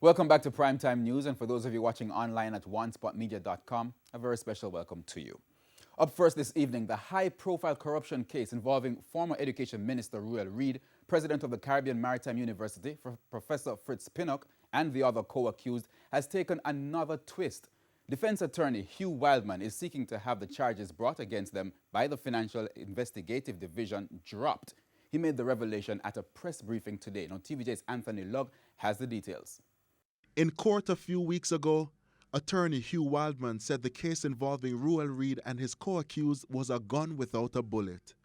Welcome back to Primetime News, and for those of you watching online at onespotmedia.com, a very special welcome to you. Up first this evening, the high-profile corruption case involving former Education Minister Ruel Reid, president of the Caribbean Maritime University, Professor Fritz Pinnock, and the other co-accused, has taken another twist. Defense attorney Hugh Wildman is seeking to have the charges brought against them by the Financial Investigative Division dropped. He made the revelation at a press briefing today. Now, TVJ's Anthony Lugg has the details. In court a few weeks ago, attorney Hugh Wildman said the case involving Ruel Reid and his co-accused was a gun without a bullet.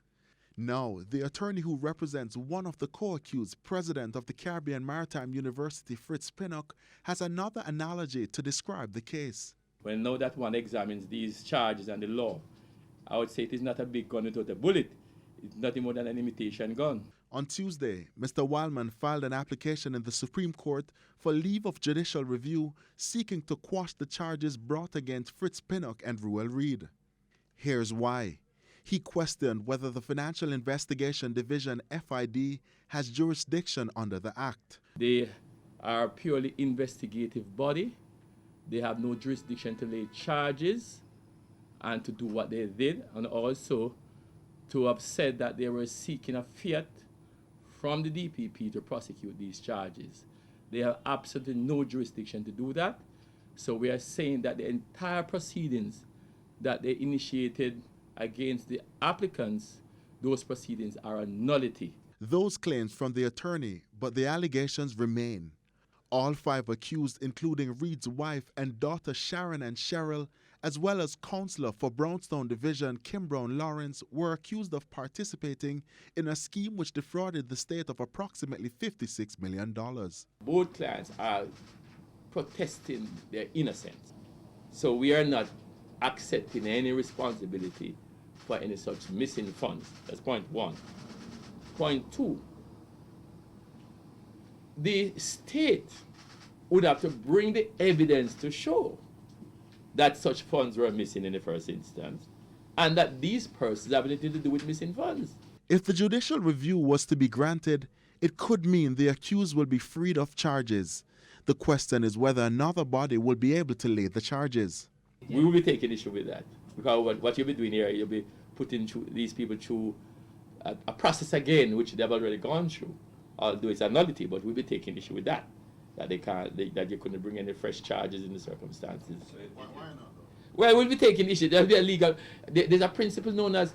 Now, the attorney who represents one of the co-accused, president of the Caribbean Maritime University, Fritz Pinnock, has another analogy to describe the case. Well, now that one examines these charges and the law, I would say it is not a big gun without a bullet. It's nothing more than an imitation gun. On Tuesday, Mr. Wildman filed an application in the Supreme Court for leave of judicial review seeking to quash the charges brought against Fritz Pinnock and Ruel Reid. Here's why. He questioned whether the Financial Investigation Division, FID, has jurisdiction under the Act. They are a purely investigative body. They have no jurisdiction to lay charges and to do what they did, and also to have said that they were seeking a fiat from the DPP to prosecute these charges. They have absolutely no jurisdiction to do that. So we are saying that the entire proceedings that they initiated against the applicants, those proceedings are a nullity. Those claims from the attorney, but the allegations remain. All five accused, including Reid's wife and daughter Sharon and Cheryl, as well as Counselor for Brownstone Division Kim Brown Lawrence, were accused of participating in a scheme which defrauded the state of approximately $56 million. Both clients are protesting their innocence. So we are not accepting any responsibility for any such missing funds. That's point one. Point two, the state would have to bring the evidence to show that such funds were missing in the first instance, and that these persons have anything to do with missing funds. If the judicial review was to be granted, it could mean the accused will be freed of charges. The question is whether another body will be able to lay the charges. We will be taking issue with that, because what you'll be doing here, you'll be putting these people through a process again, which they've already gone through. Although it's a nullity, but we'll be taking issue with that. That that you couldn't bring any fresh charges in the circumstances. Why not? Well, we'll be taking issue. There'll be a legal. There's a principle known as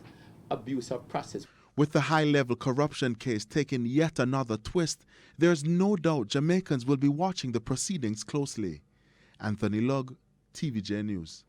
abuse of process. With the high-level corruption case taking yet another twist, there's no doubt Jamaicans will be watching the proceedings closely. Anthony Lugg, TVJ News.